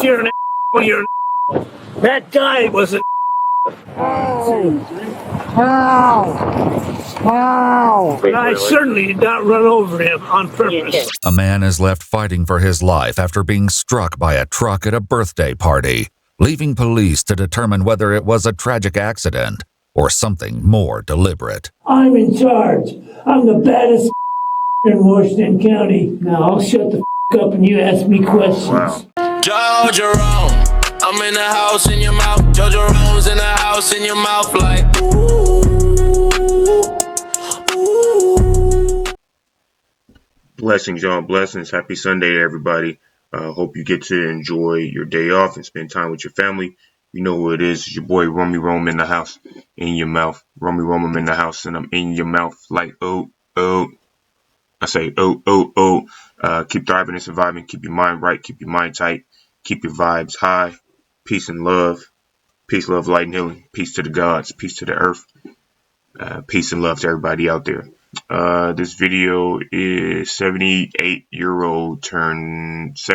If you're an you're an that guy was an but I certainly did not run over him on purpose. A man is left fighting for his life after being struck by a truck at a birthday party, leaving police to determine whether it was a tragic accident or something more deliberate. I'm in charge. I'm the baddest in Washington County. Now I'll shut the up and you ask me questions. Wow. Joe Jerome, I'm in the house in your mouth. Joe Jerome's in the house in your mouth like Blessings, y'all. Blessings. Happy Sunday, everybody. Hope you get to enjoy your day off and spend time with your family. You know who it is. It's your boy, Romy Rome, in the house, in your mouth. Romy Rome, I'm in the house, and I'm in your mouth like, oh. I say, oh. Keep thriving and surviving. Keep your mind right. Keep your mind tight. Keep your vibes high. Peace and love. Peace, love, light, and healing. Peace to the gods. Peace to the earth. Peace and love to everybody out there. This video is 78-year-old turns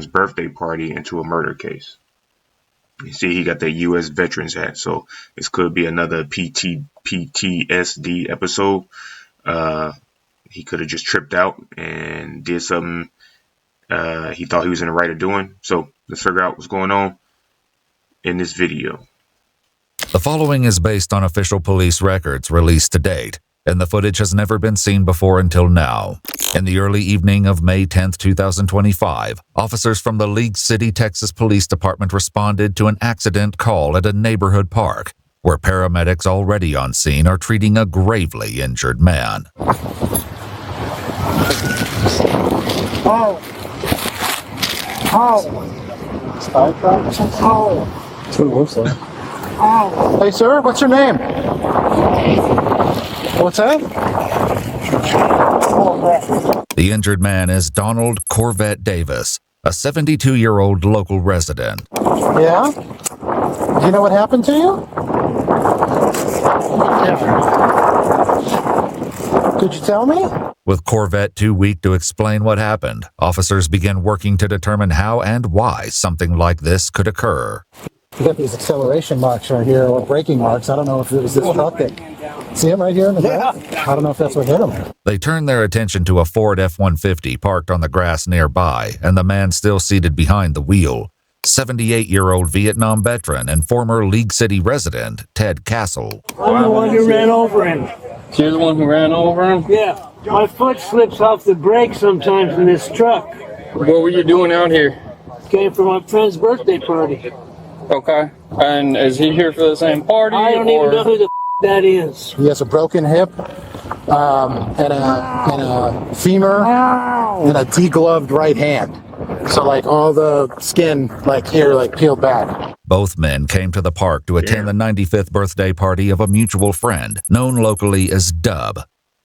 birthday party into a murder case. You see, he got the U.S. Veterans hat, so this could be another PTSD episode. He could have just tripped out and did something he thought he was in the right of doing. So let's figure out what's going on in this video. The following is based on official police records released to date, and the footage has never been seen before until now. In the early evening of May 10, 2025, officers from the League City, Texas Police Department responded to an accident call at a neighborhood park, where paramedics already on scene are treating a gravely injured man. Hey, sir, what's your name? What's that? The injured man is Donald Corvette Davis, a 72-year-old local resident. Yeah? Do you know what happened to you? Could you tell me? With Corvette too weak to explain what happened, officers began working to determine how and why something like this could occur. You got these acceleration marks right here, or braking marks. I don't know if it was this truck that... See him right here in the back? I don't know if that's what hit him. They turned their attention to a Ford F-150 parked on the grass nearby, and the man still seated behind the wheel. 78-year-old Vietnam veteran and former League City resident, Ted Castle. I'm the one who ran over him. You're the one who ran over him? Yeah. My foot slips off the brake sometimes in this truck. What were you doing out here? Came from my friend's birthday party. Okay. And is he here for the same party? I don't even know who the that is. He has a broken hip, and a femur, and a degloved right hand. So, like, all the skin, like, here, like, peeled back. Both men came to the park to attend the 95th birthday party of a mutual friend, known locally as Dub.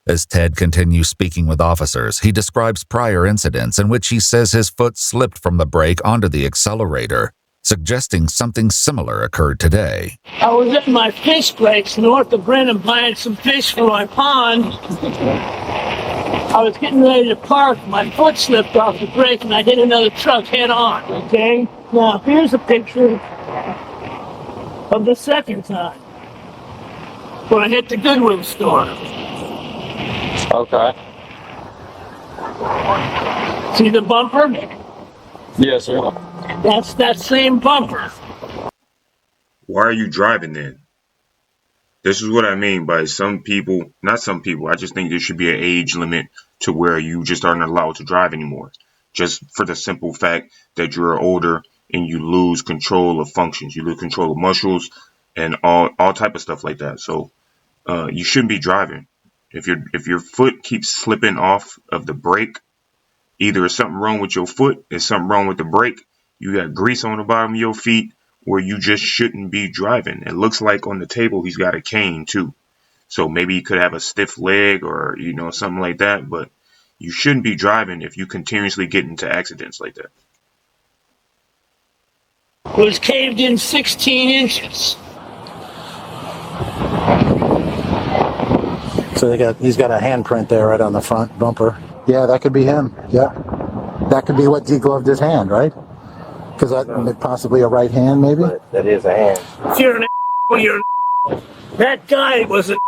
As Ted continues speaking with officers, he describes prior incidents in which he says his foot slipped from the brake onto the accelerator, suggesting something similar occurred today. I was at my fish place north of Brenham buying some fish for my pond. I was getting ready to park. My foot slipped off the brake and I hit another truck head on, okay? Now, here's a picture of the second time when I hit the Goodwill store. Okay. See the bumper? Yes, sir. That's that same bumper. Why are you driving then? This is what I mean by some people, not some people, I just think there should be an age limit to where you just aren't allowed to drive anymore. Just for the simple fact that you're older and you lose control of functions. You lose control of muscles and all type of stuff like that. So you shouldn't be driving. If your foot keeps slipping off of the brake, either there's something wrong with your foot, there's something wrong with the brake, you got grease on the bottom of your feet, where you just shouldn't be driving. It looks like on the table he's got a cane too. So maybe he could have a stiff leg or, you know, something like that. But you shouldn't be driving if you continuously get into accidents like that. It was caved in 16 inches. So he's got a handprint there right on the front bumper. Yeah, that could be him. Yeah. That could be what degloved his hand, right? Because that possibly a right hand, maybe. But that is a hand. If you're an you're an that guy was an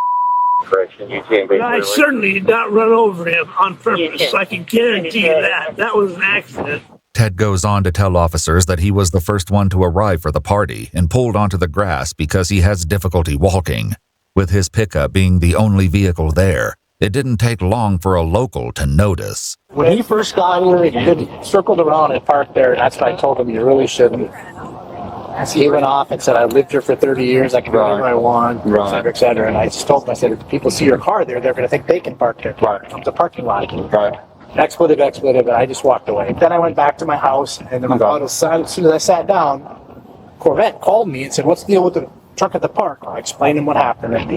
Correction, you can't be. I certainly did not run over him on purpose. I can guarantee you that. That was an accident. Ted goes on to tell officers that he was the first one to arrive for the party and pulled onto the grass because he has difficulty walking. With his pickup being the only vehicle there, it didn't take long for a local to notice. When he first got here, he circled around and parked there, and that's what I told him you really shouldn't. So he went off and said, I lived here for 30 years, I can do whatever I want, et cetera, et cetera. And I just told him, I said, if people see your car there, they're going to think they can park there. It's a parking lot. Expletive, and I just walked away. Then I went back to my house, and then as soon as I sat down, Corvette called me and said, what's the deal with the truck at the park? I explained him what happened, and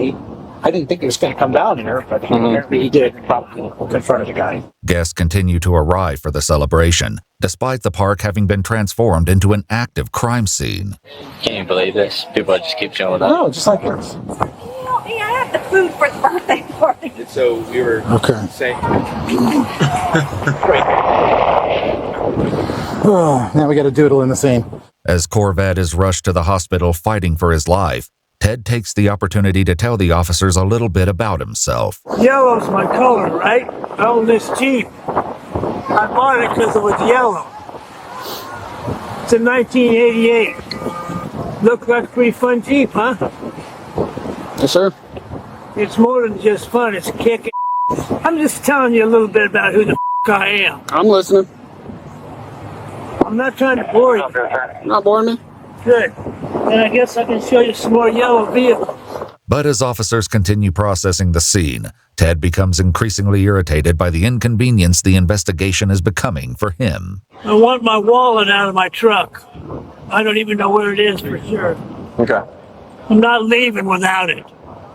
I didn't think he was going to come down here, but apparently he did, probably confronted the guy. Guests continue to arrive for the celebration, despite the park having been transformed into an active crime scene. Can you believe this? People just keep showing up. No, just like this. Hey, I have the food for the birthday party. So we were saying. Now we got a doodle in the scene. As Corvette is rushed to the hospital fighting for his life, Ted takes the opportunity to tell the officers a little bit about himself. Yellow's my color, right? I own this Jeep. I bought it because it was yellow. It's a 1988. Looked like a pretty fun Jeep, huh? Yes, sir. It's more than just fun, it's kicking. I'm just telling you a little bit about who the I am. I'm listening. I'm not trying to bore you. Not boring me. Good. And I guess I can show you some more yellow vehicles. But as officers continue processing the scene, Ted becomes increasingly irritated by the inconvenience the investigation is becoming for him. I want my wallet out of my truck. I don't even know where it is for sure. Okay. I'm not leaving without it.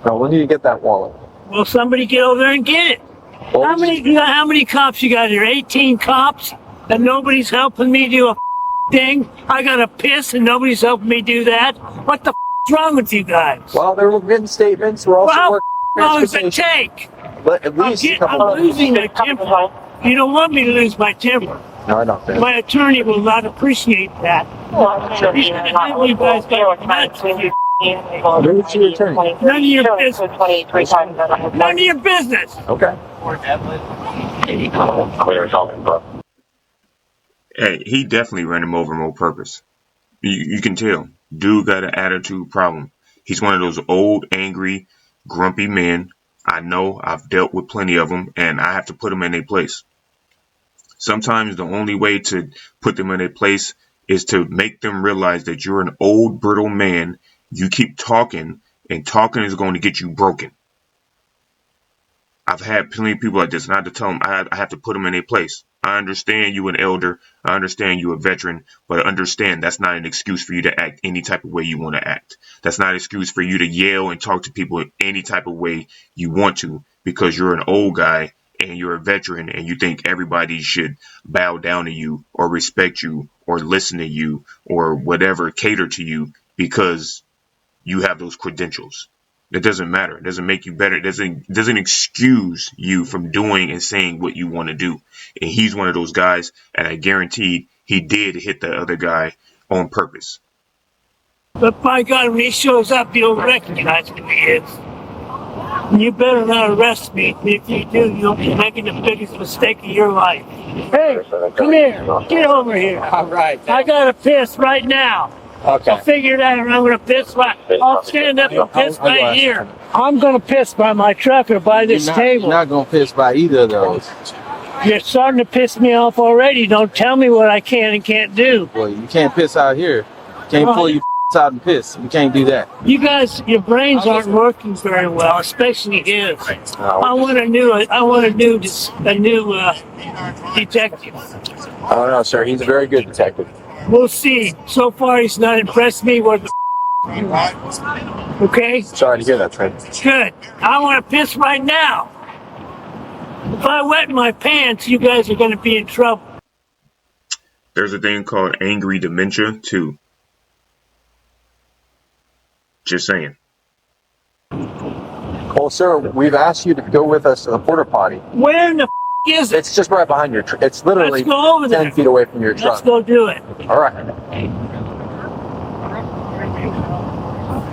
Now, when do you get that wallet? Well, somebody get over there and get it. How many cops you got here? 18 cops? And nobody's helping me do a thing? I gotta piss and nobody's helping me do that? What the is wrong with you guys? Well, there were written statements. We're also How working long does it transportation. take? But at least a couple I'm losing my temper. You don't want me to lose my temper. No, I don't think. My attorney will not appreciate that. He's gonna handle you guys like nuts with your Who's your attorney? None of your business. None of your business. Okay. Hey, he definitely ran him over on purpose. You can tell. Dude got an attitude problem. He's one of those old, angry, grumpy men. I know. I've dealt with plenty of them, and I have to put them in their place. Sometimes the only way to put them in their place is to make them realize that you're an old, brittle man. You keep talking, and talking is going to get you broken. I've had plenty of people like this, and I have to tell them I have to put them in their place. I understand you an elder. I understand you a veteran, but understand that's not an excuse for you to act any type of way you want to act. That's not an excuse for you to yell and talk to people any type of way you want to because you're an old guy and you're a veteran and you think everybody should bow down to you or respect you or listen to you or whatever, cater to you because you have those credentials. It doesn't matter. It doesn't make you better. It doesn't excuse you from doing and saying what you want to do. And he's one of those guys, and I guarantee he did hit the other guy on purpose. But by God, when he shows up, you'll recognize who he is. And you better not arrest me. If you do, you'll be making the biggest mistake of your life. Hey, come here. Get over here. All right. I gotta piss right now. Okay. I'll figure it out, and I'm gonna piss I'll stand up and piss right here. I'm gonna piss by my truck or by this table. You're not going to piss by either of those. You're starting to piss me off already. Don't tell me what I can and can't do. Well, you can't piss out here. You can't pull your out and piss. You can't do that. You guys, your brains aren't working very well, especially his. I want a new detective. I don't know, sir. He's a very good detective. We'll see. So far, he's not impressed me. What the okay? Sorry to hear that, Trent. Good. I want to piss right now. If I wet my pants, you guys are going to be in trouble. There's a thing called angry dementia, too. Just saying. Well, sir, we've asked you to go with us to the porta potty. Where in the is it? It's just right behind your truck. It's literally Let's go over 10 there. feet away from your truck. Let's go do it. All right.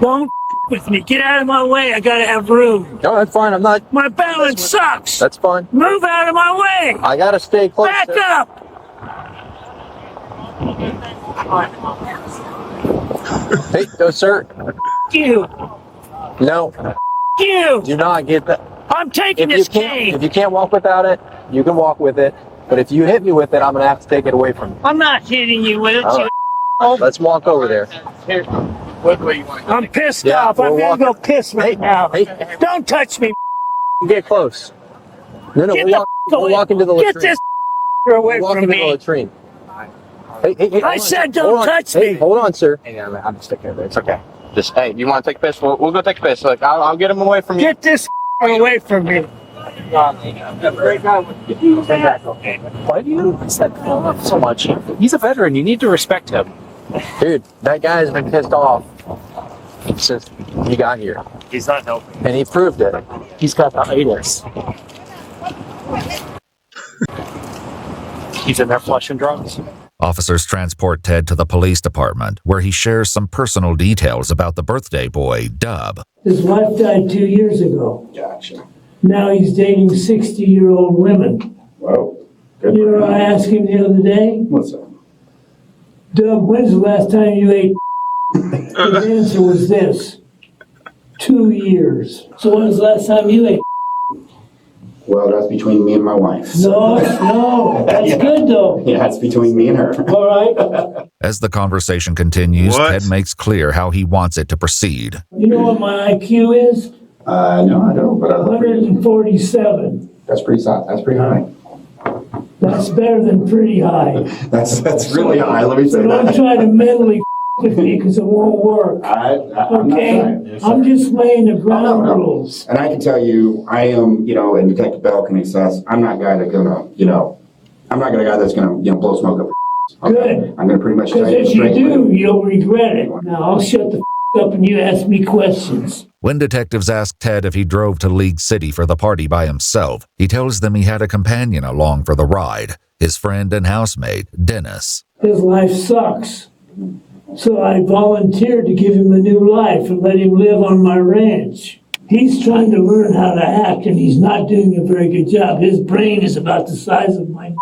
Don't with me. Get out of my way. I gotta have room. No, that's fine. I'm not. My balance sucks. That's fine. Move out of my way. I gotta stay close. Back sir. up. Hey, no, sir. You. No, You. do not get that. I'm taking If this if cane. you can't walk without it, you can walk with it. But if you hit me with it, I'm gonna have to take it away from you. I'm not hitting you with it. All You. right. Let's walk over there. I'm pissed Yeah, off. I'm we're gonna go walking. piss right now. Hey, Don't touch me. get close. No, Get we're walking to the Get latrine. this away We're walking from to the me. latrine. Hey, hold I on. said Hold don't on. touch Hey, me. hold on, sir. Hey, I'm sticking it. It's okay. Just hey, you want to take a piss? We'll go take a piss. Look, I'll get him away from you. Get this away from me. Why do you set him up so much? He's a veteran. You need to respect him. Dude, that guy's been pissed off since he got here. He's not helping. And he proved it. He's got the itis. He's in there flushing drugs. Officers transport Ted to the police department, where he shares some personal details about the birthday boy, Dub. His wife died 2 years ago. Gotcha. Now he's dating 60-year-old women. Well, good. You know what I asked him the other day? What's that? Doug, when's the last time you ate? His answer was this: 2 years. So when was the last time you ate? Well, that's between me and my wife. No, that's Yeah. good though. Yeah, it's between me and her. All right. As the conversation continues, What? Ted makes clear how he wants it to proceed. You know what my IQ is? No, I don't, but I love it. 147. That's pretty solid. That's pretty high. That's better than pretty high. That's really high. Let me So say don't that. try to mentally with me because it won't work. I'm not Okay? trying. I'm just laying the ground no. rules. And I can tell you, I am, and Detective Bell can access, I'm not a guy that's gonna, I'm not a guy that's gonna, blow smoke up. Good. I'm gonna pretty much tell Because you if you straight do, away. you'll regret it. Now I'll shut the up and you ask me questions. When detectives ask Ted if he drove to League City for the party by himself, he tells them he had a companion along for the ride, his friend and housemate, Dennis. His life sucks. So I volunteered to give him a new life and let him live on my ranch. He's trying to learn how to act and he's not doing a very good job. His brain is about the size of my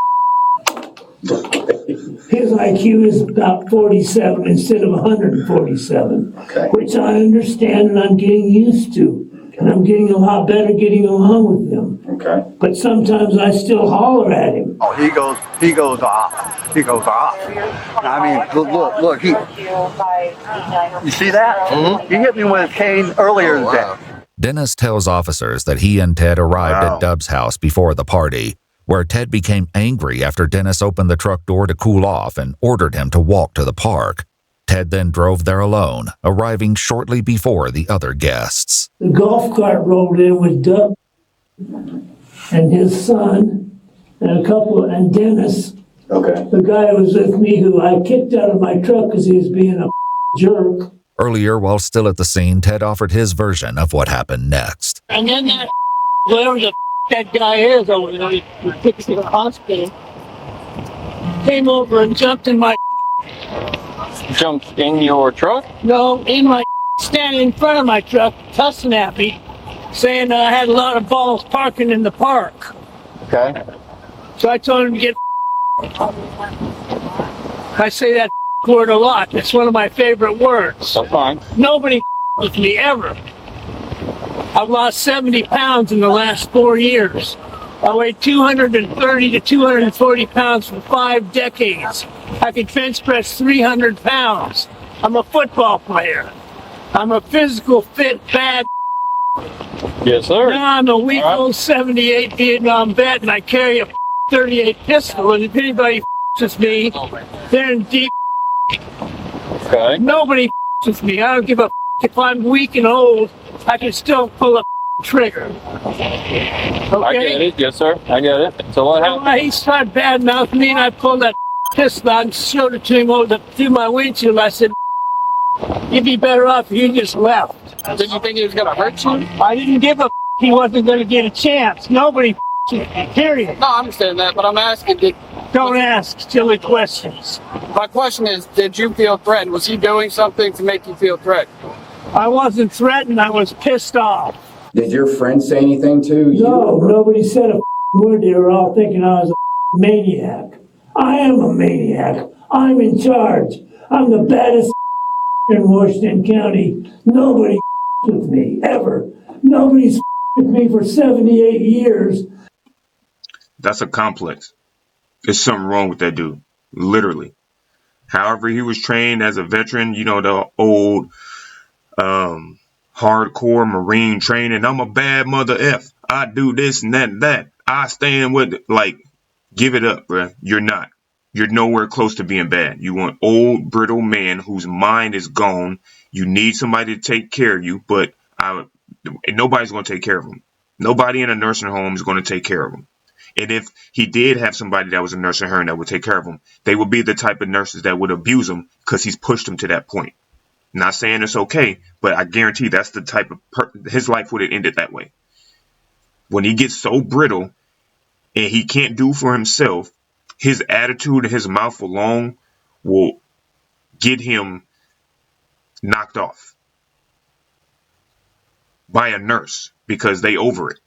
His IQ is about 47 instead of 147, Okay. which I understand and I'm getting used to. And I'm getting a lot better getting along with him. Okay. But sometimes I still holler at him. Oh, he goes off. He goes off. I mean, look, you see that? Mm-hmm. He hit me with a cane earlier today. Dennis tells officers that he and Ted arrived Wow. at Dub's house before the party, where Ted became angry after Dennis opened the truck door to cool off and ordered him to walk to the park. Ted then drove there alone, arriving shortly before the other guests. The golf cart rolled in with Doug and his son and Dennis, Okay. the guy who was with me who I kicked out of my truck because he was being a jerk. Earlier, while still at the scene, Ted offered his version of what happened next. And then that, whoever the that guy is over there, who took me to the hospital, came over and jumped in my, Jumped in your truck? no, in my, standing in front of my truck, cussing at me, saying I had a lot of balls parking in the park. Okay. So I told him to get. I say that word a lot. It's one of my favorite words. That's fine. Nobody with me ever. I've lost 70 pounds in the last 4 years. I weighed 230 to 240 pounds for 5 decades. I could bench press 300 pounds. I'm a football player. I'm a physical, fit, bad. Yes, sir. Now I'm a weak old 78 Vietnam vet and I carry a 38 pistol, and if anybody with me, they're in deep. Okay. Nobody with me. I don't give a if I'm weak and old, I can still pull a trigger. Okay? I get it. Yes, sir. I get it. So what happened? He started bad mouthing me and I pulled that pistol out and showed it to him through my windshield. I said, you'd be better off if you just left. Did you think he was going to hurt you? I didn't give a he wasn't going to get a chance. Nobody Period. No, I understand that, but I'm asking, Don't ask silly questions. my question is, did you feel threatened? Was he doing something to make you feel threatened? I wasn't threatened. I was pissed off. Did your friend say anything to you? No, nobody said a word. They were all thinking I was a maniac. I am a maniac. I'm in charge. I'm the baddest in Washington County. Nobody with me, ever. Nobody's with me for 78 years. That's a complex. There's something wrong with that dude. Literally. However, he was trained as a veteran, you know, the old hardcore Marine training. I'm a bad mother F. I do this and that and that. I stand with it. Like, give it up, bruh. You're not. You're nowhere close to being bad. You want old, brittle man whose mind is gone. You need somebody to take care of you, but nobody's going to take care of him. Nobody in a nursing home is going to take care of him. And if he did have somebody that was a nursing home that would take care of him, they would be the type of nurses that would abuse him because he's pushed him to that point. Not saying it's okay, but I guarantee that's the type of his life would have ended that way. When he gets so brittle and he can't do for himself, his attitude and his mouth alone will get him knocked off by a nurse because they over it.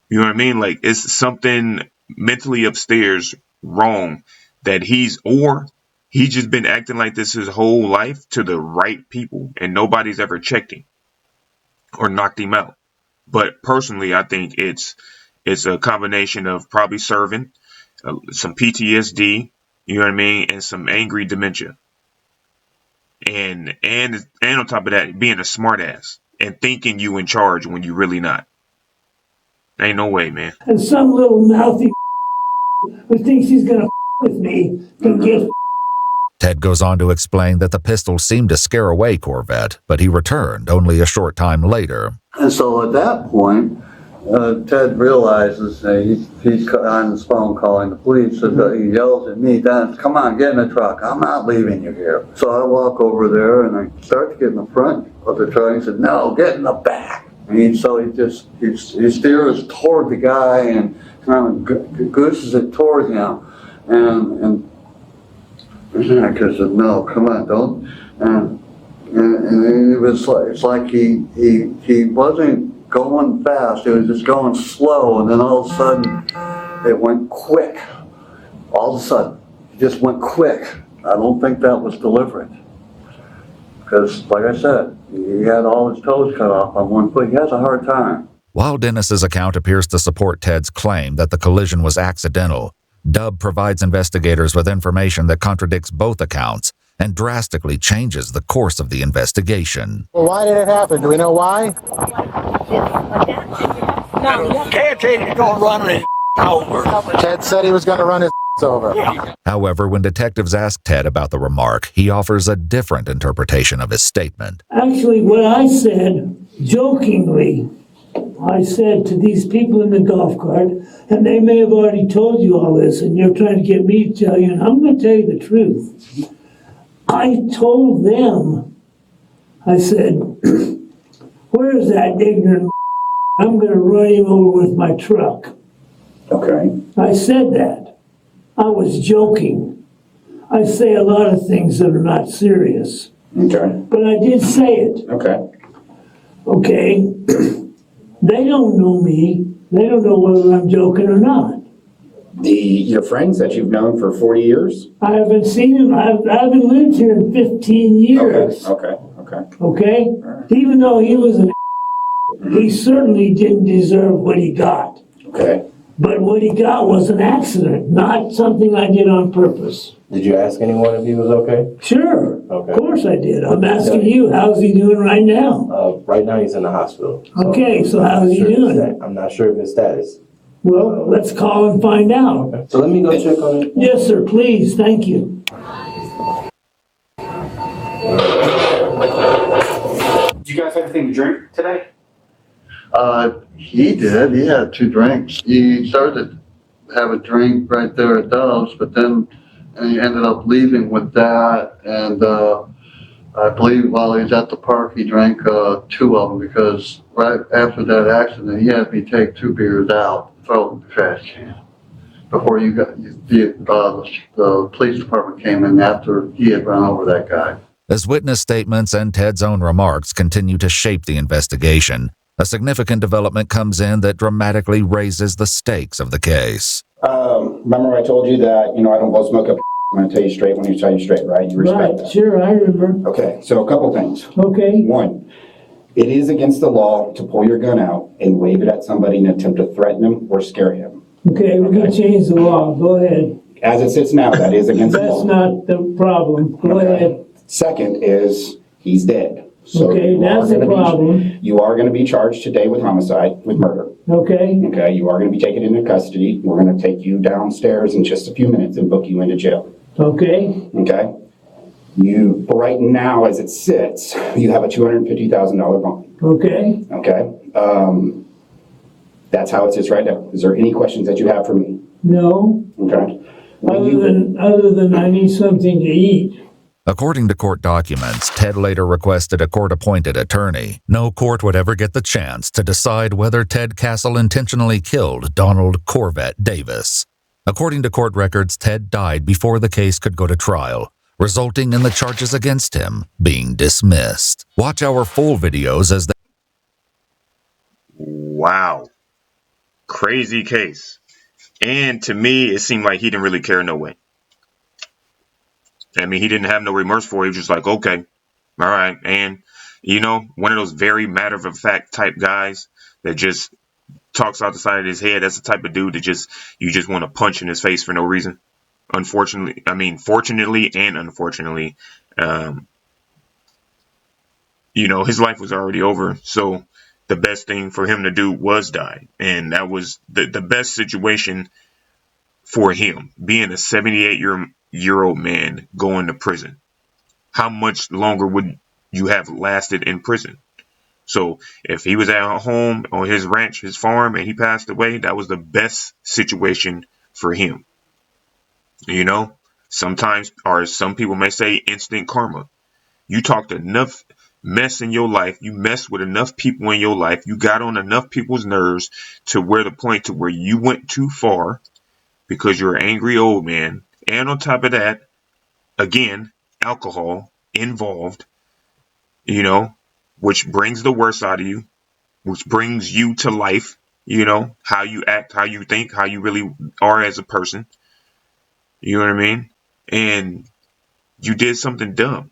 You know what I mean? Like, it's something mentally upstairs wrong that he's just been acting like this his whole life to the right people and nobody's ever checked him or knocked him out. But personally, I think it's a combination of probably serving, some PTSD, you know what I mean, and some angry dementia. And on top of that, being a smart ass and thinking you in charge when you really not. Ain't no way, man. And some little mouthy who thinks he's gonna with me can get. Ted goes on to explain that the pistol seemed to scare away Corvette, but he returned only a short time later. And so at that point, Ted realizes that he's on his phone calling the police, and he yells at me, "Dan, come on, get in the truck. I'm not leaving you here." So I walk over there and I start to get in the front of the truck. He said, "No, get in the back." And so he steers toward the guy and kind of gooses it toward him. And I said, "No, come on, don't." And it was like, it's like he wasn't going fast. It was just going slow. And then all of a sudden, it went quick. All of a sudden, it just went quick. I don't think that was deliberate. Because, like I said, he had all his toes cut off on one foot. He has a hard time. While Dennis's account appears to support Ted's claim that the collision was accidental, Dub provides investigators with information that contradicts both accounts and drastically changes the course of the investigation. Well, why did it happen? Do we know why? No, can't take it. Don't run it over. Ted said he was going to run his over. However, when detectives ask Ted about the remark, he offers a different interpretation of his statement. Actually, what I said, jokingly, I said to these people in the golf cart, and they may have already told you all this, and you're trying to get me to tell you, and I'm going to tell you the truth. I told them, I said, where's that ignorant? I'm going to run him over with my truck. Okay. I said that. I was joking. I say a lot of things that are not serious. Okay. But I did say it. Okay. Okay? They don't know me. They don't know whether I'm joking or not. Your friends that you've known for 40 years? I haven't seen him. I haven't lived here in 15 years. Okay? Right. Even though he was he certainly didn't deserve what he got. Okay. But what he got was an accident, not something I did on purpose. Did you ask anyone if he was okay? Sure. Okay. Of course I did. I'm asking you, how's he doing right now? Right now he's in the hospital. Okay, so how's he doing? I'm not sure of his status. Well, let's call and find out. Okay. So let me go check on it. Yes, sir, please. Thank you. Did you guys have anything to drink today? He did. He had 2 drinks. He started to have a drink right there at Dove's, but then he ended up leaving with that. And I believe while he was at the park, he drank 2 of them because right after that accident, he had me take 2 beers out, throw them in the trash can. Before the police department came in after he had run over that guy. As witness statements and Ted's own remarks continue to shape the investigation, a significant development comes in that dramatically raises the stakes of the case. Remember I told you that, I don't blow smoke up. I'm going to tell you straight when you tell you straight, right? You respect that. Sure, I remember. Okay, so a couple things. Okay. One, it is against the law to pull your gun out and wave it at somebody in an attempt to threaten him or scare him. Okay, we're going to change the law. Go ahead. As it sits now, that is against the law. That's not the problem. Go ahead. Second is, he's dead. So okay, that's the problem. You are going to be charged today with homicide, with murder. Okay. Okay, you are going to be taken into custody. We're going to take you downstairs in just a few minutes and book you into jail. Okay. Okay. You, right now, as it sits, you have a $250,000 bond. Okay. Okay. That's how it sits right now. Is there any questions that you have for me? No. Okay. Other than I need something to eat. According to court documents, Ted later requested a court-appointed attorney. No court would ever get the chance to decide whether Ted Castle intentionally killed Donald Corvette Davis. According to court records, Ted died before the case could go to trial, resulting in the charges against him being dismissed. Watch our full videos as they... Wow. Crazy case. And to me, it seemed like he didn't really care no way. I mean, he didn't have no remorse for it. He was just like, okay, all right. And, one of those very matter-of-fact type guys that just talks out the side of his head. That's the type of dude that you just want to punch in his face for no reason. Fortunately and unfortunately, his life was already over. So the best thing for him to do was die. And that was the best situation for him, being a 78-year-old man going to prison. How much longer would you have lasted in prison? So if he was at home on his ranch, his farm, and he passed away, that was the best situation for him. Sometimes, or some people may say, instant karma. You talked enough mess in your life, you messed with enough people in your life, you got on enough people's nerves to where the point to where you went too far because you're an angry old man. And on top of that, again, alcohol involved, which brings the worst out of you, which brings you to life, how you act, how you think, how you really are as a person. You know what I mean? And you did something dumb.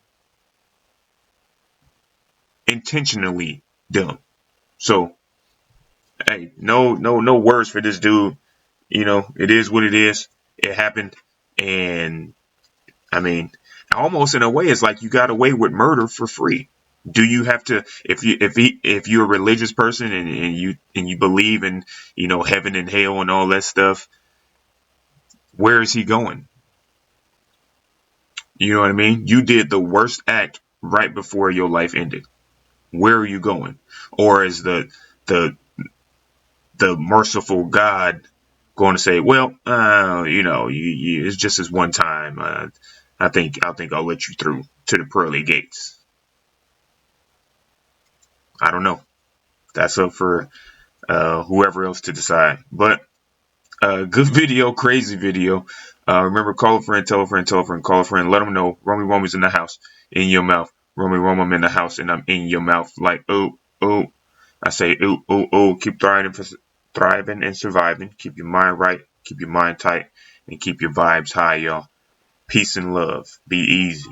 Intentionally dumb. So, hey, no words for this dude. It is what it is. It happened. And I mean, almost in a way, it's like you got away with murder for free. Do you have to, if you're a religious person and you believe in, heaven and hell and all that stuff, where is he going? You know what I mean? You did the worst act right before your life ended. Where are you going? Or is the merciful God going to say, well, it's just this one time. I think I'll let you through to the pearly gates. I don't know. That's up for whoever else to decide. But good video, crazy video. Remember, call a friend, tell a friend, call a friend. Let them know Romy Rome's in the house, in your mouth. Romy Rome, I'm in the house, and I'm in your mouth. Like, oh. I say, oh. Keep thriving and surviving. Keep your mind right. Keep your mind tight. And keep your vibes high, y'all. Peace and love. Be easy.